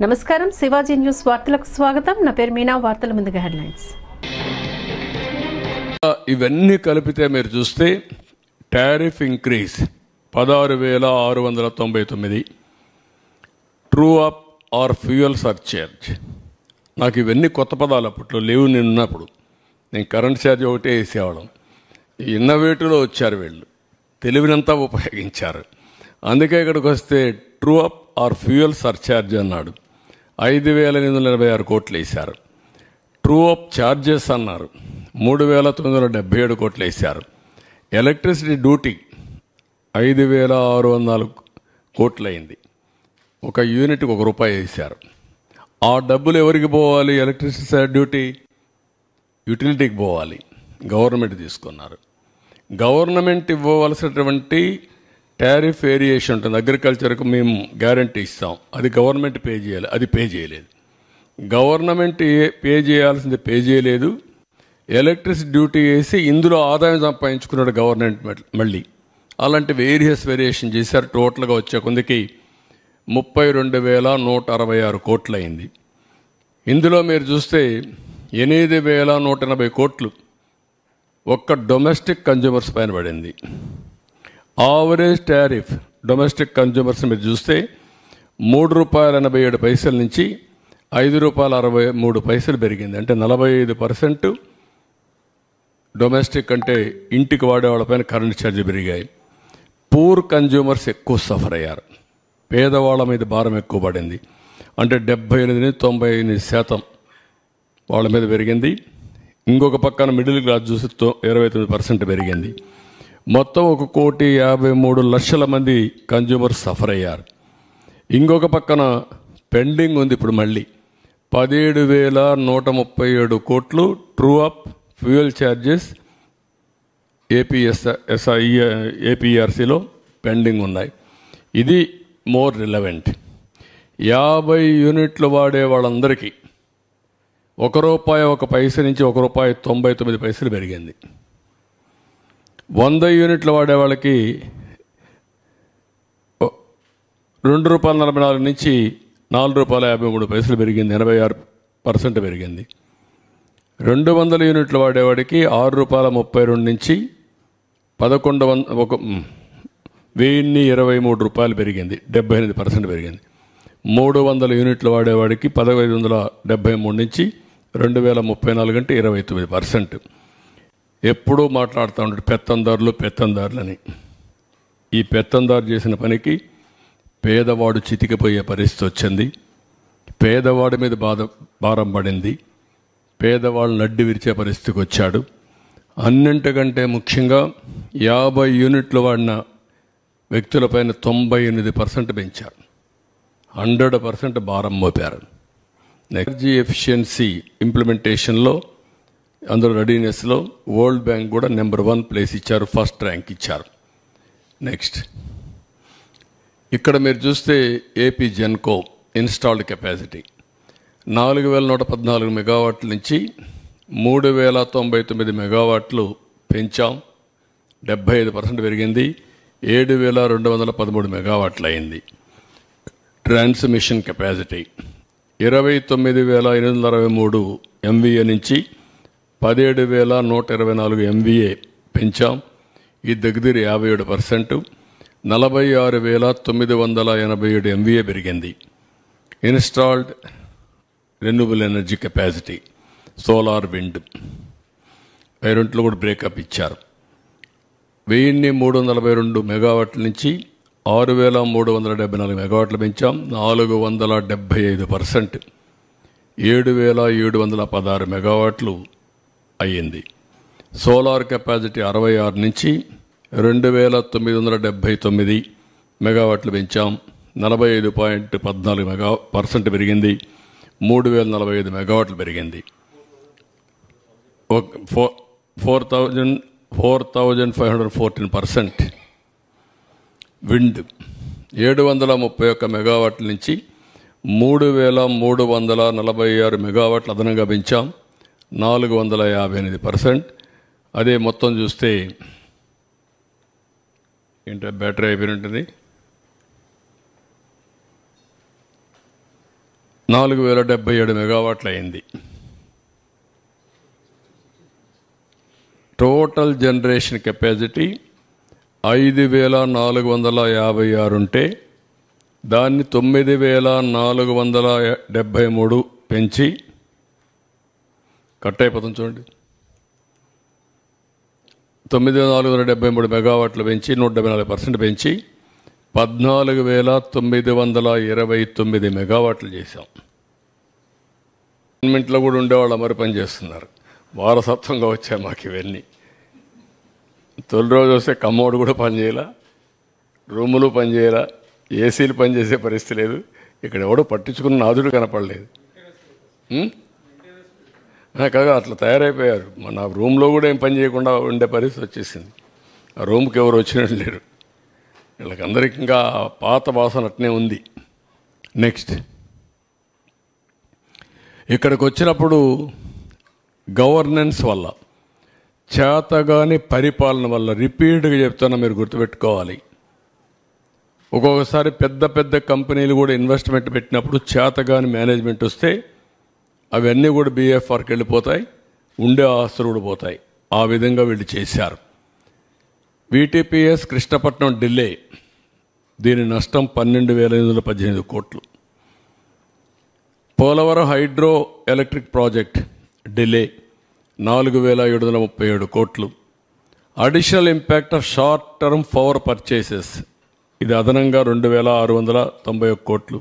నమస్కారం, శివాజీ న్యూస్ వార్తలకు స్వాగతం. నా పేరు మీనా. వార్తల ముందుగా హెడ్లైన్స్. ఇవన్నీ కలిపితే మీరు చూస్తే tariff increase 16,699, true up or fuel surcharge. నాకు ఇవన్నీ కొత్త పదాలు అప్పట్లో లేవు. నేను ఉన్నప్పుడు నేను కరెంట్ ఛార్జ్ ఒకటే వేసేవాళ్ళం. ఇన్నోవేటివ్లో వచ్చారు వీళ్ళు, తెలివినంతా ఉపయోగించారు. అందుకే ఇక్కడికి వస్తే true up or fuel surcharge అన్నాడు. 5,886 కోట్లు వేశారు. ట్రూ అప్ ఛార్జెస్ అన్నారు. 3,977 కోట్లు వేశారు. ఎలక్ట్రిసిటీ డ్యూటీ 5,604 కోట్లు అయింది. ఒక యూనిట్కి ₹1 వేశారు. ఆ డబ్బులు ఎవరికి పోవాలి? ఎలక్ట్రిసిటీ డ్యూటీ యూటిలిటీకి పోవాలి. గవర్నమెంట్ తీసుకున్నారు. గవర్నమెంట్ ఇవ్వవలసినటువంటి టారిఫ్ వేరియేషన్ ఉంటుంది. అగ్రికల్చర్కు మేము గ్యారంటీ ఇస్తాం, అది గవర్నమెంట్ పే చేయాలి. అది పే చేయలేదు. గవర్నమెంట్ పే చేయాల్సింది పే చేయలేదు. ఎలక్ట్రిసిటీ డ్యూటీ వేసి ఇందులో ఆదాయం సంపాదించుకున్నాడు గవర్నమెంట్. మళ్ళీ అలాంటి వేరియేషన్ చేశారు. టోటల్గా వచ్చే కొందికి 32,166 కోట్లు అయింది. ఇందులో మీరు చూస్తే 8,180 కోట్లు ఒక్క డొమెస్టిక్ కన్జ్యూమర్స్ పైన పడింది. ఆవరేజ్ టారిఫ్ డొమెస్టిక్ కన్జ్యూమర్స్ మీరు చూస్తే ₹3.87 నుంచి ₹5.63 పెరిగింది. అంటే 45% డొమెస్టిక్ అంటే ఇంటికి వాడేవాళ్ళపైన కరెంట్ ఛార్జ్ పెరిగాయి. పూర్ కన్జ్యూమర్స్ ఎక్కువ సఫర్ అయ్యారు. పేదవాళ్ళ మీద భారం ఎక్కువ పడింది. అంటే 78-99% వాళ్ళ మీద పెరిగింది. ఇంకొక పక్కన మిడిల్ క్లాస్ చూసి 29% పెరిగింది. మొత్తం 1,53,00,000 మంది కన్జ్యూమర్స్ సఫర్ అయ్యారు. ఇంకొక పక్కన పెండింగ్ ఉంది. ఇప్పుడు మళ్ళీ 17,137 కోట్లు ట్రూ అప్ ఫ్యూయల్ ఛార్జెస్ ఏపీఆర్సీలో పెండింగ్ ఉన్నాయి. ఇది మోర్ రిలవెంట్. 50 యూనిట్లు వాడే వాళ్ళందరికీ ₹1 నుంచి ₹1.99 పెరిగింది. 100 యూనిట్లు వాడే వాళ్ళకి ₹2.44 నుంచి ₹4.53 పెరిగింది. 86% పెరిగింది. 200 యూనిట్లు వాడేవాడికి ₹6.32 నుంచి ₹1,123 పెరిగింది. 78% పెరిగింది. 300 యూనిట్లు వాడేవాడికి 1,573 నుంచి 2,034 అంటే 29%. ఎప్పుడూ మాట్లాడుతూ ఉంటాడు పెత్తందారులని. ఈ పెత్తందారు చేసిన పనికి పేదవాడు చితికిపోయే పరిస్థితి వచ్చింది. పేదవాడి మీద భారం పడింది. పేదవాళ్ళు నడ్డి విరిచే పరిస్థితికి వచ్చాడు. అన్నింటికంటే ముఖ్యంగా 50 యూనిట్లు వాడిన వ్యక్తులపైన 98% పెంచారు. 100% భారం మోపారు. ఎనర్జీ ఎఫిషియన్సీ ఇంప్లిమెంటేషన్లో అందులో రెడీనెస్లో వరల్డ్ బ్యాంక్ కూడా నెంబర్ 1 ప్లేస్ ఇచ్చారు. ఫస్ట్ ర్యాంక్ ఇచ్చారు. నెక్స్ట్ ఇక్కడ మీరు చూస్తే ఏపీ జెన్కో ఇన్స్టాల్డ్ కెపాసిటీ 4,114 మెగావాట్ల నుంచి 3,099 మెగావాట్లు పెంచాం. 75% పెరిగింది. 7,213 మెగావాట్లు అయింది. ట్రాన్స్మిషన్ కెపాసిటీ 29,863 MVA నుంచి 17,124 MVA పెంచాం. ఈ దగ్గర 57%. 46,987 MVA పెరిగింది. Installed renewable energy capacity solar, wind రెంట్లో కూడా బ్రేకప్ ఇచ్చారు. 1,342 మెగావాట్ల నుంచి 6,374 మెగావాట్లు పెంచాం. 475%. 7,716 మెగావాట్లు అయ్యింది. సోలార్ కెపాసిటీ 66 నుంచి 2,979 మెగావాట్లు పెంచాం. 45.14% పెరిగింది. 3,045 మెగావాట్లు పెరిగింది. 4,514%. విండ్ 731 మెగావాట్ల నుంచి 3,346 మెగావాట్లు అదనంగా పెంచాం. 458%. అదే మొత్తం చూస్తే ఏంటో బ్యాటరీ అయిపోయినట్టుంది. 4077 మెగావాట్లు అయింది. టోటల్ జనరేషన్ కెపాసిటీ 5456 ఉంటే దాన్ని 9473 పెంచి కట్ అయిపోతుంది చూడండి. 9473 మెగావాట్లు పెంచి 174% పెంచి 14,929 మెగావాట్లు చేశాం. గవర్నమెంట్లో కూడా ఉండేవాళ్ళు మరి పని చేస్తున్నారు. వారసత్వంగా వచ్చాయి మాకు ఇవన్నీ. తొలి రోజు వస్తే కమ్మోడు కూడా పనిచేయాల, రూములు పనిచేయాల, ఏసీలు పనిచేసే పరిస్థితి లేదు. ఇక్కడ ఎవడో పట్టించుకున్న నాదుడు కనపడలేదు కదా. అట్లా తయారైపోయారు. మన రూమ్లో కూడా ఏం పని చేయకుండా ఉండే పరిస్థితి వచ్చేసింది. ఆ రూమ్కి ఎవరు వచ్చినట్టు లేరు. వీళ్ళకందరికీ ఇంకా పాత వాసన అట్నే ఉంది. నెక్స్ట్ ఇక్కడికి వచ్చినప్పుడు గవర్నెన్స్ వల్ల, చేతగాని పరిపాలన వల్ల, రిపీట్గా చెప్తున్నా మీరు గుర్తుపెట్టుకోవాలి. ఒక్కొక్కసారి పెద్ద పెద్ద కంపెనీలు కూడా ఇన్వెస్ట్మెంట్ పెట్టినప్పుడు చేతగాని మేనేజ్మెంట్ వస్తే అవన్నీ కూడా BFRకి వెళ్ళిపోతాయి, ఉండే ఆస్తులు కూడా పోతాయి. ఆ విధంగా వీళ్ళు చేశారు. VTPS కృష్ణపట్నం డిలే, దీని నష్టం 12,818 కోట్లు. Polavaram hydro electric project delay 4,737 కోట్లు. Additional impact of short term power purchases, ఇది అదనంగా 2,691 కోట్లు.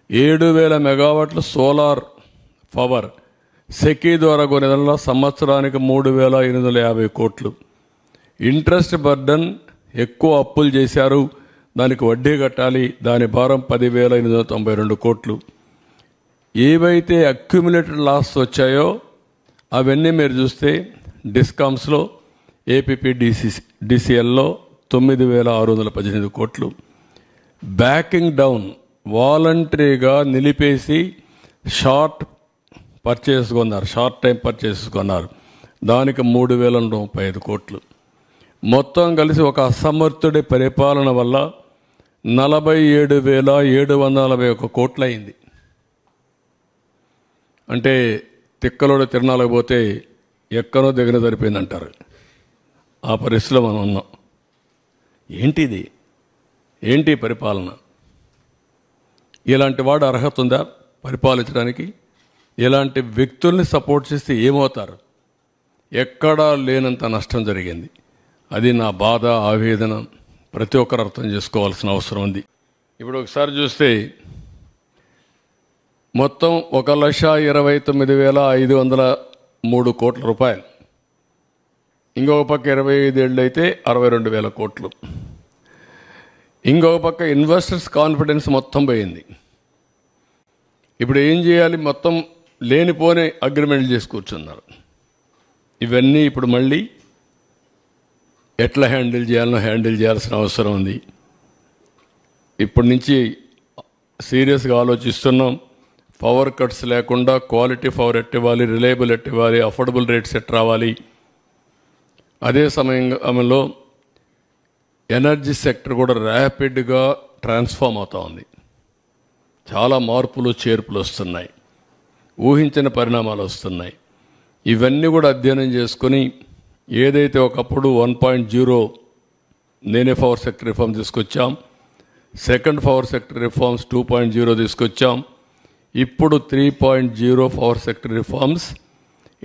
7,000 మెగావాట్లు సోలార్ పవర్ సెకీ ద్వారా కొనేదానిలో సంవత్సరానికి 3,850 కోట్లు. ఇంట్రెస్ట్ బర్డన్, ఎక్కువ అప్పులు చేశారు, దానికి వడ్డీ కట్టాలి, దాని భారం 10,892 కోట్లు. ఏవైతే అక్యుములేటెడ్ లాస్ వచ్చాయో అవన్నీ మీరు చూస్తే డిస్కామ్స్లో, APPDCLలో 9,618 కోట్లు. బ్యాకింగ్ డౌన్, వాలంటరీగా నిలిపేసి షార్ట్ పర్చేస్ కొన్నారు, షార్ట్ టైం పర్చేసెస్ కొన్నారు, దానికి 3,035 కోట్లు. మొత్తం కలిసి ఒక అసమర్థుడి పరిపాలన వల్ల 47,741 కోట్లు అయింది. అంటే తిక్కలోడు తిరణాలకు పోతే ఎక్కనో దగ్గర సరిపోయిందంటారు. ఆ పరిస్థితిలో మనం ఉన్నాం. ఏంటిది? ఏంటి పరిపాలన? ఇలాంటి వాడు అర్హత ఉందా పరిపాలించడానికి? ఇలాంటి వ్యక్తుల్ని సపోర్ట్ చేస్తే ఏమవుతారు? ఎక్కడా లేనంత నష్టం జరిగింది. అది నా బాధ, ఆవేదన. ప్రతి ఒక్కరు అర్థం చేసుకోవాల్సిన అవసరం ఉంది. ఇప్పుడు ఒకసారి చూస్తే మొత్తం 1,29,503 కోట్ల రూపాయలు. ఇంకొక పక్క 25 ఏళ్ళు అయితే 62,000 కోట్లు. ఇంకొక పక్క ఇన్వెస్టర్స్ కాన్ఫిడెన్స్ మొత్తం పోయింది. ఇప్పుడు ఏం చేయాలి? మొత్తం లేనిపోని అగ్రిమెంట్లు చేసి కూర్చున్నారు. ఇవన్నీ ఇప్పుడు మళ్ళీ ఎట్లా హ్యాండిల్ చేయాల్సిన అవసరం ఉంది. ఇప్పటి నుంచి సీరియస్గా ఆలోచిస్తున్నాం. పవర్ కట్స్ లేకుండా క్వాలిటీ పవర్ ఎట్టివ్వాలి, రిలయబుల్ ఎట్టివ్వాలి, అఫోర్డబుల్ రేట్స్ ఎట్ రావాలి. అదే సమయంలో ఎనర్జీ సెక్టర్ కూడా ర్యాపిడ్గా ట్రాన్స్ఫార్మ్ అవుతూ ఉంది. చాలా మార్పులు చేర్పులు వస్తున్నాయి, ఊహించిన పరిణామాలు వస్తున్నాయి. ఇవన్నీ కూడా అధ్యయనం చేసుకుని ఏదైతే ఒకప్పుడు 1.0 నేనే పవర్ సెక్టర్ రిఫార్మ్ తీసుకొచ్చాం, సెకండ్ పవర్ సెక్టర్ రిఫార్మ్స్ 2.0 తీసుకొచ్చాం, ఇప్పుడు 3.0 పవర్ సెక్టర్ రిఫార్మ్స్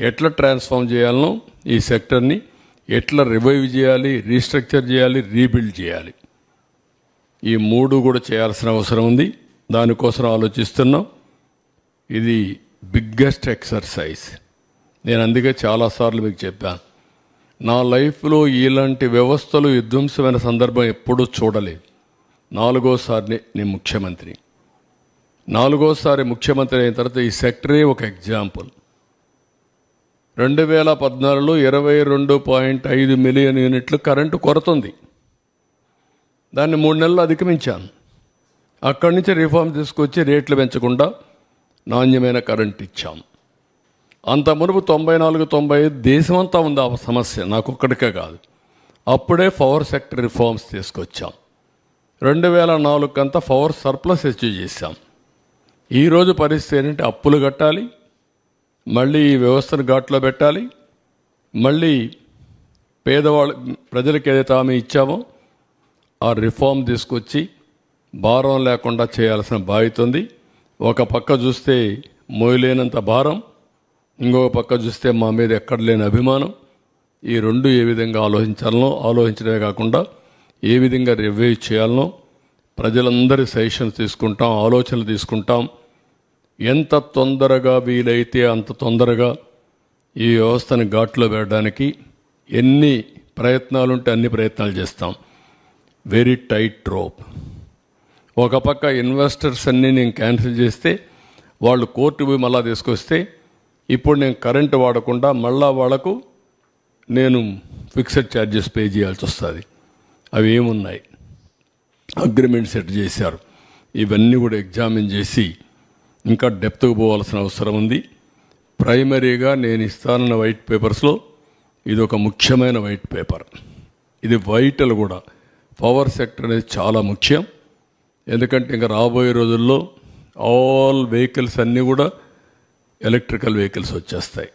ఎట్లా ట్రాన్స్ఫార్మ్ చేయాలనో, ఈ సెక్టర్ని ఎట్లా రివైవ్ చేయాలి, రీస్ట్రక్చర్ చేయాలి, రీబిల్డ్ చేయాలి, ఈ మూడు కూడా చేయాల్సిన అవసరం ఉంది. దానికోసం ఆలోచిస్తున్నాం. ఇది బిగ్గెస్ట్ ఎక్సర్సైజ్. నేను అందుకే చాలాసార్లు మీకు చెప్పాను, నా లైఫ్లో ఇలాంటి వ్యవస్థలు విధ్వంసమైన సందర్భం ఎప్పుడూ చూడలేదు. 4వసారి నేను ముఖ్యమంత్రి. 4వసారి ముఖ్యమంత్రి అయిన తర్వాత ఈ సెక్టరే ఒక ఎగ్జాంపుల్. 2014లో 22.5 మిలియన్ యూనిట్లు కరెంటు కొరత ఉంది. దాన్ని 3 నెలలు అధిగమించాను. అక్కడి నుంచి రిఫార్మ్ తీసుకొచ్చి రేట్లు పెంచకుండా నాణ్యమైన కరెంట్ ఇచ్చాం. అంత మునుపు 94-95 దేశమంతా ఉంది ఆ సమస్య, నాకు ఒక్కడికే కాదు. అప్పుడే పవర్ సెక్టర్ రిఫార్మ్స్ తీసుకొచ్చాం. 2004 కంతా పవర్ సర్ప్లస్ అచీవ్ చేశాం. ఈరోజు పరిస్థితి ఏంటంటే అప్పులు కట్టాలి, మళ్ళీ ఈ వ్యవస్థను ఘాట్లో పెట్టాలి, మళ్ళీ ప్రజలకు ఏదైతే హామీ ఇచ్చామో ఆ రిఫార్మ్ తీసుకొచ్చి భారం లేకుండా చేయాల్సిన బాధ్యత ఉంది. ఒక పక్క చూస్తే మోయలేనంత భారం, ఇంకొక పక్క చూస్తే మా మీద ఎక్కడ లేని అభిమానం. ఈ రెండు ఏ విధంగా ఆలోచించడమే కాకుండా ఏ విధంగా రివ్యూ చేయాలనో ప్రజలందరి సజెషన్స్ తీసుకుంటాం, ఆలోచనలు తీసుకుంటాం. ఎంత తొందరగా వీలైతే అంత తొందరగా ఈ వ్యవస్థను ఘాట్లో పెట్టడానికి ఎన్ని ప్రయత్నాలుంటే అన్ని ప్రయత్నాలు చేస్తాం. Very tight rope. ఒక పక్క ఇన్వెస్టర్స్ అన్నీ నేను క్యాన్సిల్ చేస్తే వాళ్ళు కోర్టు పోయి మళ్ళా తీసుకొస్తే ఇప్పుడు నేను కరెంటు వాడకుండా మళ్ళా వాళ్లకు నేను ఫిక్స్డ్ ఛార్జెస్ పే చేయాల్సి వస్తుంది. అవి ఏమున్నాయి, అగ్రిమెంట్ సెట్ చేశారు. ఇవన్నీ కూడా ఎగ్జామిన్ చేసి ఇంకా డెప్త్కు పోవాల్సిన అవసరం ఉంది. ప్రైమరీగా నేను ఇస్తానన్న వైట్ పేపర్స్లో ఇది ఒక ముఖ్యమైన వైట్ పేపర్. ఇది వైటల్ కూడా. పవర్ సెక్టర్ అనేది చాలా ముఖ్యం. ఎందుకంటే ఇంకా రాబోయే రోజుల్లో ఆల్ వెహికల్స్ అన్నీ కూడా ఎలక్ట్రికల్ వెహికల్స్ వచ్చేస్తాయి.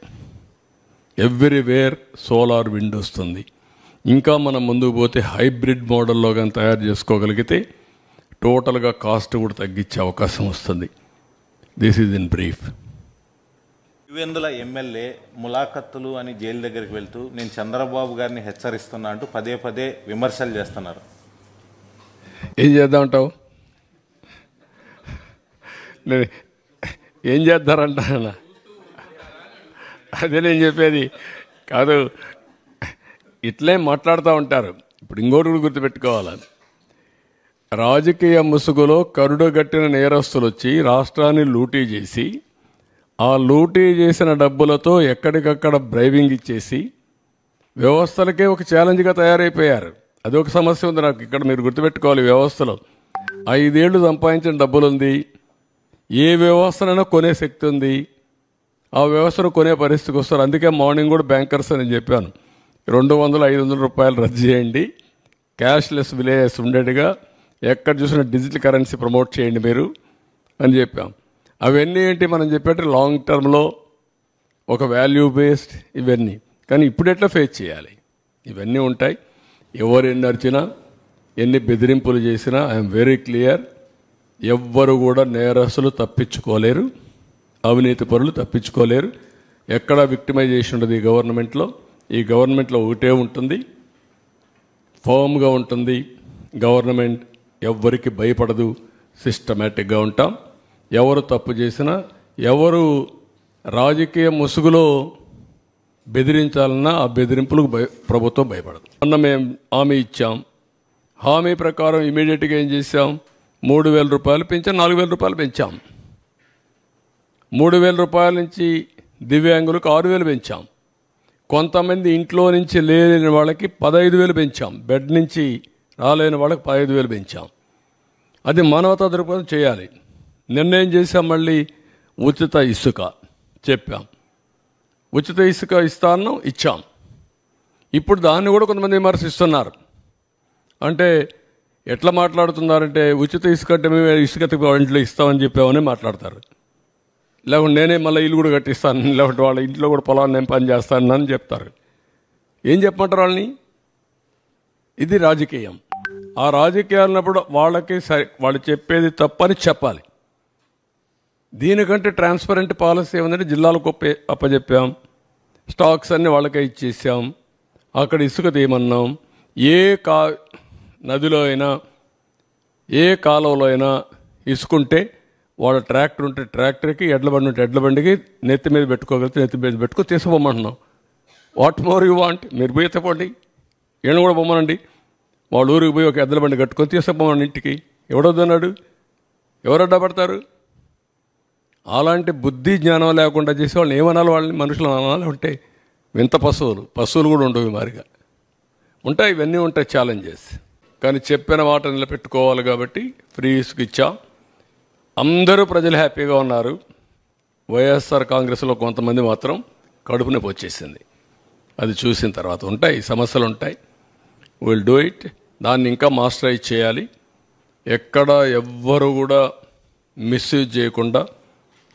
ఎవ్రీవేర్ సోలార్ విండ్ వస్తుంది. ఇంకా మనం ముందుకు పోతే హైబ్రిడ్ మోడల్లో కానీ తయారు చేసుకోగలిగితే టోటల్గా కాస్ట్ కూడా తగ్గించే అవకాశం వస్తుంది. This is in brief. Pulivendula MLA ములాఖత్తులు అని జైలు దగ్గరికి వెళ్తూ నేను చంద్రబాబు గారిని హెచ్చరిస్తున్నా అంటూ పదే పదే విమర్శలు చేస్తున్నారు. ఏం చేద్దామంటావు? ఏం చేద్దారంట? అదే నేను చెప్పేది కాదు. ఇట్లే మాట్లాడుతూ ఉంటారు. ఇప్పుడు ఇంకోటి కూడా గుర్తుపెట్టుకోవాలి. రాజకీయ ముసుగులో కరుడుగట్టిన నేరస్తులు వచ్చి రాష్ట్రాన్ని లూటీ చేసి ఆ లూటీ చేసిన డబ్బులతో ఎక్కడికక్కడ బ్రైవింగ్ ఇచ్చేసి వ్యవస్థలకే ఒక ఛాలెంజ్గా తయారైపోయారు. అదొక సమస్య ఉంది నాకు. ఇక్కడ మీరు గుర్తుపెట్టుకోవాలి, వ్యవస్థలో 5 ఏళ్ళు సంపాదించిన డబ్బులుంది. ఏ వ్యవస్థనైనా కొనే శక్తి ఉంది. ఆ వ్యవస్థను కొనే పరిస్థితికి వస్తారు. అందుకే మార్నింగ్ కూడా బ్యాంకర్స్ అని చెప్పాను, 200-500 రూపాయలు రద్దు చేయండి, క్యాష్లెస్ విలేజెస్ ఉండేట్టుగా ఎక్కడ చూసినా డిజిటల్ కరెన్సీ ప్రమోట్ చేయండి మీరు అని చెప్పాం. అవన్నీ ఏంటి మనం చెప్పేట్టు లాంగ్ టర్మ్లో ఒక వాల్యూ బేస్డ్ ఇవన్నీ. కానీ ఇప్పుడు ఎట్లా ఫేస్ చేయాలి? ఇవన్నీ ఉంటాయి. ఎవరు ఎన్ని అరిచినా ఎన్ని బెదిరింపులు చేసినా ఐఎమ్ వెరీ క్లియర్. ఎవ్వరు కూడా నేరస్తులు తప్పించుకోలేరు, అవినీతి పరులు తప్పించుకోలేరు. ఎక్కడ విక్టిమైజేషన్ ఉండదు ఈ గవర్నమెంట్లో. ఈ గవర్నమెంట్లో ఒకటే ఉంటుంది, ఫర్మ్గా ఉంటుంది గవర్నమెంట్. ఎవ్వరికి భయపడదు, సిస్టమేటిక్గా ఉంటాం. ఎవరు తప్పు చేసినా, ఎవరు రాజకీయ ముసుగులో బెదిరించాలన్నా ఆ బెదిరింపులకు ప్రభుత్వం భయపడదు. మొన్న మేము హామీ ఇచ్చాం. హామీ ప్రకారం ఇమీడియట్గా ఏం చేశాం? 3,000 రూపాయలు పెంచాం, 4,000 రూపాయలు పెంచాం. 3,000 రూపాయల నుంచి దివ్యాంగులకు 6,000 పెంచాం. కొంతమంది ఇంట్లో నుంచి లేని వాళ్ళకి 15,000 పెంచాం. బెడ్ నుంచి రాలేని వాళ్ళకి 15,000 పెంచాం. అది మానవతా దృక్పథం చేయాలి. నిర్ణయం చేశాం. మళ్ళీ ఉచిత ఇసుక చెప్పాం. ఉచిత ఇసుక ఇస్తాను, ఇచ్చాం. ఇప్పుడు దాన్ని కూడా కొంతమంది విమర్శిస్తున్నారు. అంటే ఎట్లా మాట్లాడుతున్నారంటే ఉచిత ఇసుక అంటే మేము ఇసుక ఇంట్లో ఇస్తామని చెప్పామని మాట్లాడతారు. లేకుంటే నేనే మళ్ళీ ఇల్లు కూడా కట్టిస్తాను, లేకుంటే వాళ్ళ ఇంట్లో కూడా పొలాన్ని నేను పని చేస్తాను అని చెప్తారు. ఏం చెప్పమంటారు వాళ్ళని? ఇది రాజకీయం. ఆ రాజకీయాలు ఉన్నప్పుడు వాళ్ళకి వాళ్ళు చెప్పేది తప్పని చెప్పాలి. దీనికంటే ట్రాన్స్పరెంట్ పాలసీ ఏమందంటే జిల్లాలకు అప్పచెప్పాం, స్టాక్స్ అన్నీ వాళ్ళకే ఇచ్చేసాం, అక్కడ ఇసుక తీయమన్నాం. ఏ నదిలో అయినా ఏ కాలువలో అయినా ఇసుకుంటే వాళ్ళ ట్రాక్టర్ ఉంటే ట్రాక్టర్కి, ఎడ్ల బండి ఉంటే ఎడ్ల బండికి నెత్తి మీద పెట్టుకోగలిగితే నెత్తి మీద పెట్టుకొని తీసుకుపోమంటున్నాం. What more you want? మీరు పోయి ఎత్తపోండి, ఈయన కూడా పోమనండి. వాళ్ళ ఊరికి పోయి ఒక ఎద్దుల బండి కట్టుకొని తీసుకుపోమని ఇంటికి. ఎవడొద్దన్నాడు? ఎవరు అడ్డపడతారు? అలాంటి బుద్ధి జ్ఞానం లేకుండా చేసే వాళ్ళని ఏమనాలి? వాళ్ళని మనుషులు అనాలి. ఉంటే వింత పశువులు కూడా ఉండవు మారిగా ఉంటాయి. ఇవన్నీ ఉంటాయి ఛాలెంజెస్. కానీ చెప్పిన మాట నిలబెట్టుకోవాలి కాబట్టి ఫ్రీ ఇసుక ఇచ్చాం. అందరూ ప్రజలు హ్యాపీగా ఉన్నారు. వైఎస్ఆర్ కాంగ్రెస్లో కొంతమంది మాత్రం కడుపు నొప్పి వచ్చేసింది. అది చూసిన తర్వాత ఉంటాయి సమస్యలు ఉంటాయి. Will do it. దాన్ని ఇంకా మాస్టరైజ్ చేయాలి. ఎక్కడ ఎవ్వరు కూడా మిస్యూజ్ చేయకుండా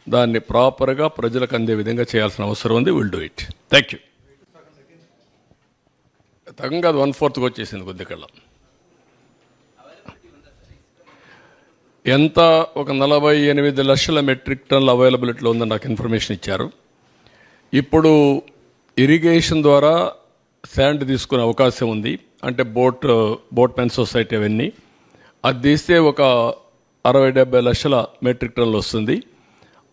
దాన్ని ప్రాపర్గా ప్రజలకు అందే విధంగా చేయాల్సిన అవసరం ఉంది. Will do it. Thank you. తగ్గంగా అది 1/4 వచ్చేసింది కొద్దికల్లా. ఎంత ఒక 48 లక్షల మెట్రిక్ టన్నుల అవైలబిలిటీలో ఉందని నాకు ఇన్ఫర్మేషన్ ఇచ్చారు. ఇప్పుడు ఇరిగేషన్ ద్వారా శాండ్ తీసుకునే అవకాశం ఉంది. అంటే బోట్ మెన్ సొసైటీ అవన్నీ అది తీస్తే ఒక 60-70 లక్షల మెట్రిక్ టన్నులు వస్తుంది.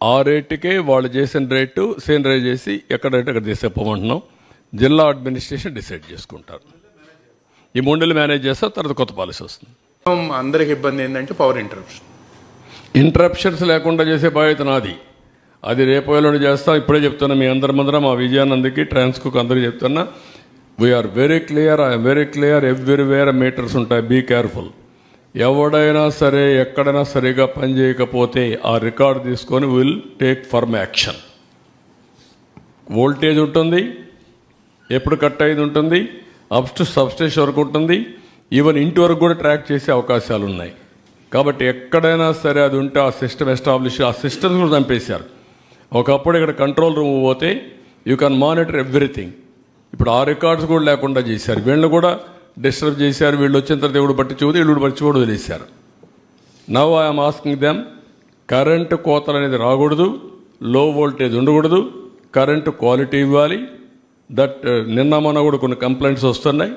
ఆ రేటుకే వాళ్ళు చేసిన రేటు సేనరైజ్ చేసి ఎక్కడ రేటు అక్కడ తీసేపోమంటున్నాం. జిల్లా అడ్మినిస్ట్రేషన్ డిసైడ్ చేసుకుంటారు. ఈ 3 నెలలు మేనేజ్ చేస్తారు. తర్వాత కొత్త పాలసీ వస్తుంది. అందరికి ఇబ్బంది ఏంటంటే పవర్ ఇంటరప్షన్స్ లేకుండా చేసే బాధ్యత నాది. అది రేపు ఎల్లుండి చేస్తాం. ఇప్పుడే చెప్తున్నా మీ అందరి ముందర మా విజయానందకి ట్రాన్స్కోకి అందరికీ చెప్తున్నా. We are very clear. I'm very clear. Everywhere meters ఉంటాయి. Be careful. ఎవడైనా సరే ఎక్కడైనా సరిగా పని చేయకపోతే ఆ రికార్డు తీసుకొని will take firm action. Voltage ఉంటుంది, ఎప్పుడు కట్ అయ్యేది ఉంటుంది, అప్ టు సబ్స్టేషన్ వరకు ఉంటుంది, ఈవెన్ ఇంటి వరకు కూడా ట్రాక్ చేసే అవకాశాలు ఉన్నాయి. కాబట్టి ఎక్కడైనా సరే అది ఉంటే ఆ సిస్టమ్ ఎస్టాబ్లిష్, ఆ సిస్టమ్స్ కూడా చంపేశారు. ఒకప్పుడు ఇక్కడ కంట్రోల్ రూమ్ పోతే యూ కెన్ మానిటర్ ఎవ్రీథింగ్. ఇప్పుడు ఆ రికార్డ్స్ కూడా లేకుండా చేశారు. వీళ్ళని కూడా డిస్టర్బ్ చేశారు. వీళ్ళు వచ్చిన తర్వాత దేవుడు పట్టించుకోదు, వీళ్ళు పట్టించుకోడు వదిలేశారు. Now I'm asking them, current కోతలు అనేది రాకూడదు, లో వోల్టేజ్ ఉండకూడదు, కరెంటు క్వాలిటీ ఇవ్వాలి. దట్ నిన్న మొన్న కూడా కొన్ని కంప్లైంట్స్ వస్తున్నాయి.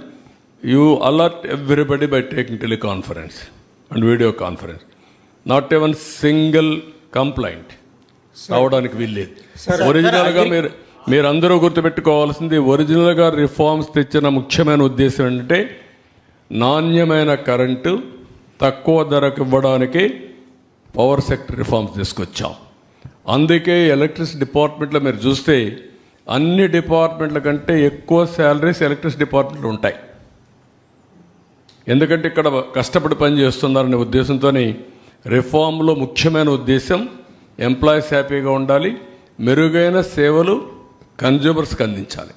You alert everybody by taking teleconference and video conference. Not ఎవన్ single complaint రావడానికి వీల్లేదు. ఒరిజినల్గా మీరందరూ గుర్తుపెట్టుకోవాల్సింది, ఒరిజినల్గా రిఫార్మ్స్ తెచ్చిన ముఖ్యమైన ఉద్దేశం ఏంటంటే నాణ్యమైన కరెంటు తక్కువ ధరకు ఇవ్వడానికి పవర్ సెక్టర్ రిఫార్మ్స్ తీసుకొచ్చాం. అందుకే ఎలక్ట్రిసిటీ డిపార్ట్మెంట్లో మీరు చూస్తే అన్ని డిపార్ట్మెంట్ల కంటే ఎక్కువ శాలరీస్ ఎలక్ట్రిసిటీ డిపార్ట్మెంట్లో ఉంటాయి. ఎందుకంటే ఇక్కడ కష్టపడి పని చేస్తున్నారనే ఉద్దేశంతో రిఫార్మ్లో ముఖ్యమైన ఉద్దేశం ఎంప్లాయీస్ హ్యాపీగా ఉండాలి, మెరుగైన సేవలు కన్జ్యూమర్స్కి అందించాలి.